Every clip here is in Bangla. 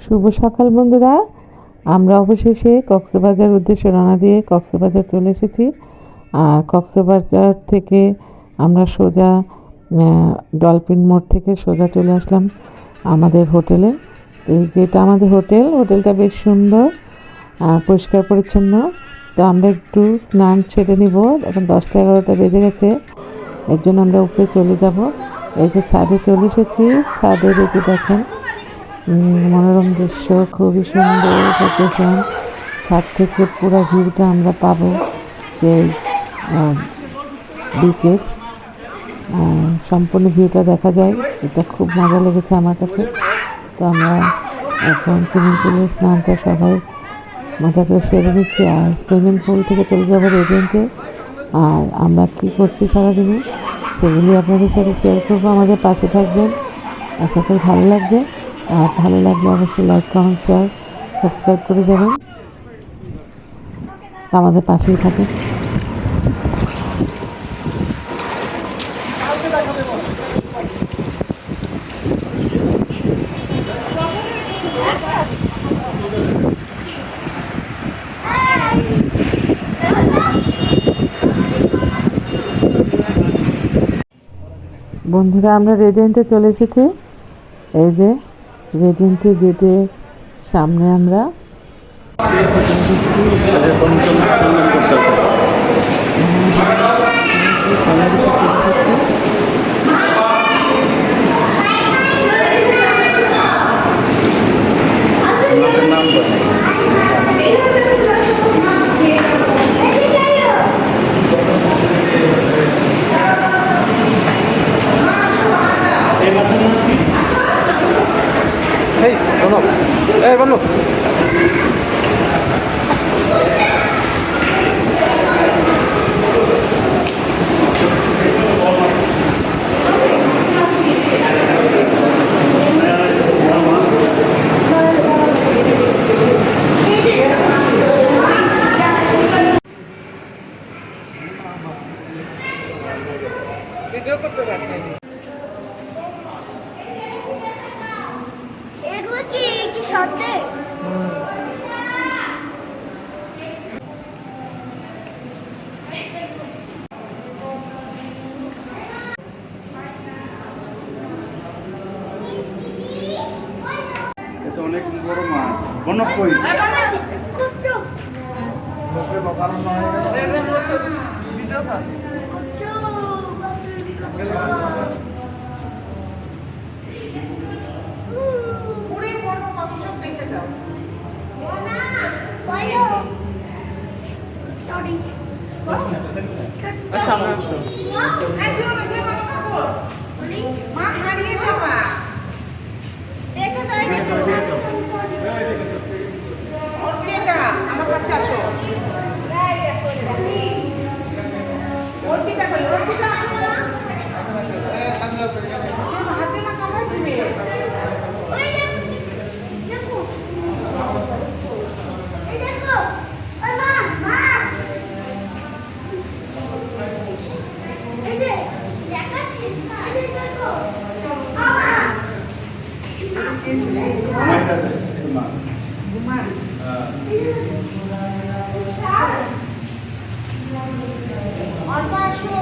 শুভ সকাল বন্ধুরা, আমরা অবশেষে কক্সবাজার উদ্দেশ্যে রওনা দিয়ে কক্সবাজার চলে এসেছি। আর কক্সবাজার থেকে আমরা সোজা ডলফিন মোড় থেকে সোজা চলে আসলাম আমাদের হোটেলে। এই যেটা আমাদের হোটেলটা বেশ সুন্দর, পরিষ্কার পরিচ্ছন্ন। তো আমরা একটু স্নান সেরে নিব, এখন 10টা-11টা বেজে গেছে, এর জন্য আমরা উপরে চলে যাব। এই যে ছাদে চলে এসেছি, ছাদে দেখে দেখেন মনোরম দৃশ্য, খুবই সুন্দর লোকেশন। ছাদ থেকে পুরো ভিউটা আমরা পাবো সেই বিচের, সম্পূর্ণ ভিউটা দেখা যায়। এটা খুব মজা লেগেছে আমার কাছে। তো আমরা এখন সুইমিং পুলে স্নানটা সবাই মজা করে সেরে নিচ্ছি, আর সুইমিং পুল থেকে চলে যাবো রেস্টুরেন্টে। আর আমরা কী করছি সারাদিনে সেগুলি আপনাদের সাথে শেয়ার করবো। আমাদের পাশে থাকবেন, আশা করি ভালো লাগবে। আর ভালো লাগলে অবশ্যই লাইক, কমেন্ট, শেয়ার, সাবস্ক্রাইব করে যাবেন, আমাদের পাশেই থাকেন। বন্ধুরা, আমরা রেস্টুরেন্টে চলে এসেছি। এই যে রেস্টুরেন্টের গেটের সামনে আমরা বলো। ভিডিও করতে পারি এগুলো কি কি সত্যি? এটা অনেক বড় মাছ। বনক কই? ভিডিও কর। সামনে আসো। মা হারিয়ে যাবা। এটা সাইডে অর্পিতা আমার কাছে আসো। অর্পিতা কই? অর্পিতা আসো না। হাতে না কামাই তুমি। ওই দেখো। এই দেখো। ওই মা, মা। এই যে দেখাচ্ছি। এই দেখো। মামা। মাছ আছে, মাছ। ঘুমান। অর্পা আসো।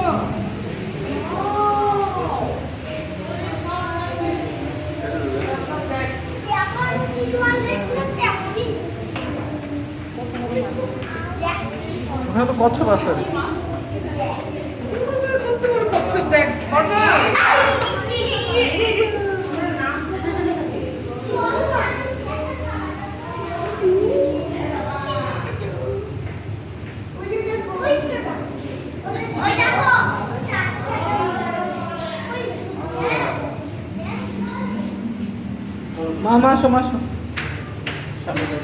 ওখানে তো কচ্ছপ আছে। কচ্ছপ দেখ। অর্পা। মামা আসো, আসো। সামনে যাও।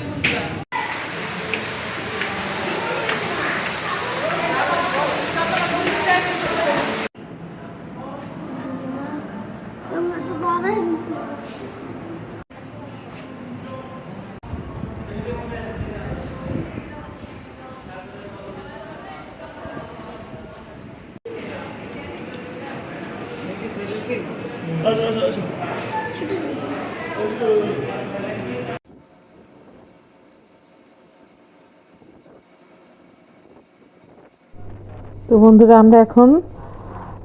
তো বন্ধুরা আমরা এখন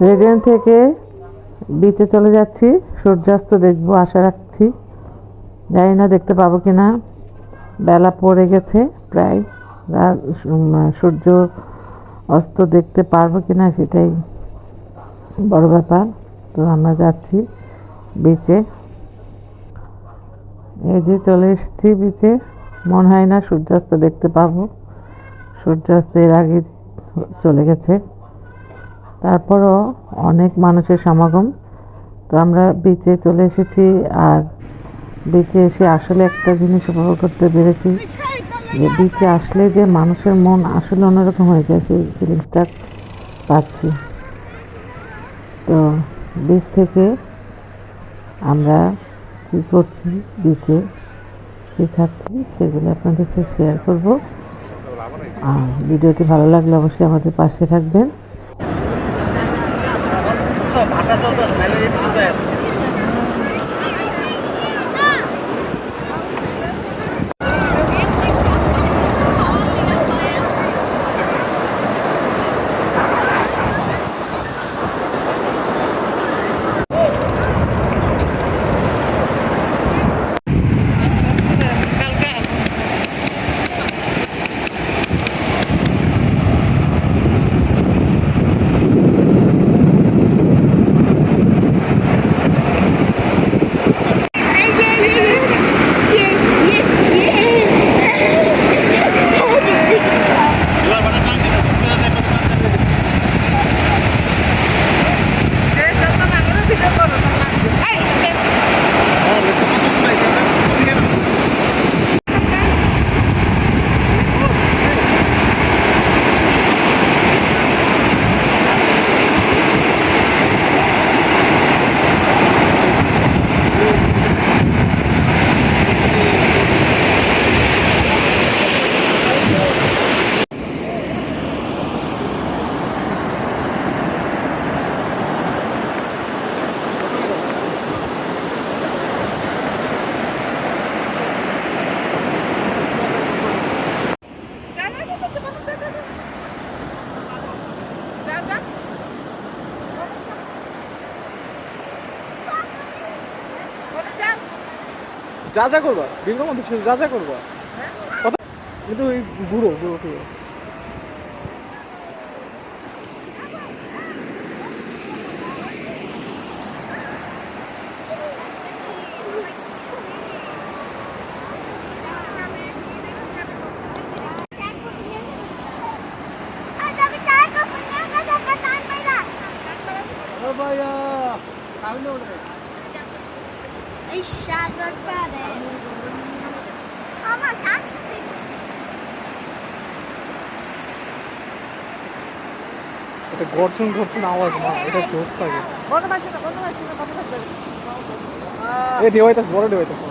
রেডিয়েন্ট থেকে বিচে চলে যাচ্ছি, সূর্যাস্ত দেখবো আশা রাখছি। জানি না দেখতে পাবো কিনা, বেলা পড়ে গেছে প্রায়, সূর্য অস্ত দেখতে পারবো কিনা সেটাই বড় ব্যাপার। তো আমরা যাচ্ছি বিচে, এই যে চলে এসেছি বিচে। মনে হয় না সূর্যাস্ত দেখতে পাবো, সূর্যাস্ত এর আগে চলে গেছে। তারপরও অনেক মানুষের সমাগম। তো আমরা বিচে চলে এসেছি, আর বিচে এসে আসলে একটা জিনিস উপভোগ করতে পেরেছি, যে বিচে আসলে যে মানুষের মন আসলে অন্যরকম হয়ে যায়, সেই ফিলিংসটা পাচ্ছি। তো বিচ থেকে আমরা কী করছি, বিচে কী খাচ্ছি, সেগুলো আপনাদের সাথে শেয়ার করব। আর ভিডিওটি ভালো লাগলে অবশ্যই আমাদের পাশে থাকবেন। যা যা করবা বিলকুল মধ্যে ছিল, যা যা করবা কথা কিন্তু ওই বুড়ো বুড়ো ঠিক আছে। এই সাগর পারে আমার শান্তি। এটা গর্জন গর্জন আওয়াজ না, এটা জোস থাকে। এ ঢেউইতাছে, বড় ঢেউইতাছে।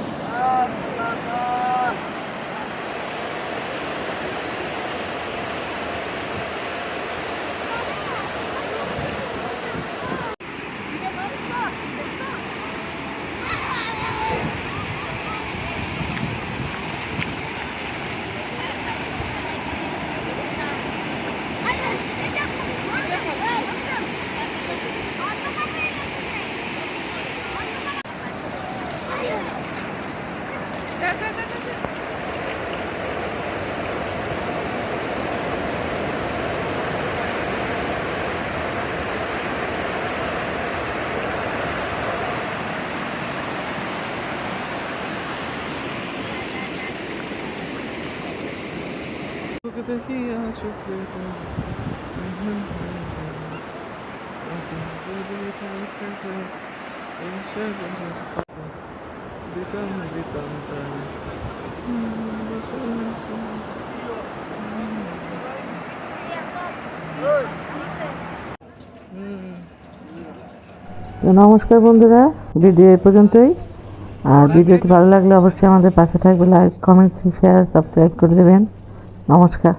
তো নমস্কার বন্ধুরা, ভিডিও এই পর্যন্তই। আর ভিডিওটি ভালো লাগলে অবশ্যই আমাদের পাশে থাকবে, লাইক, কমেন্টস, শেয়ার, সাবস্ক্রাইব করে দেবেন। নমস্কার।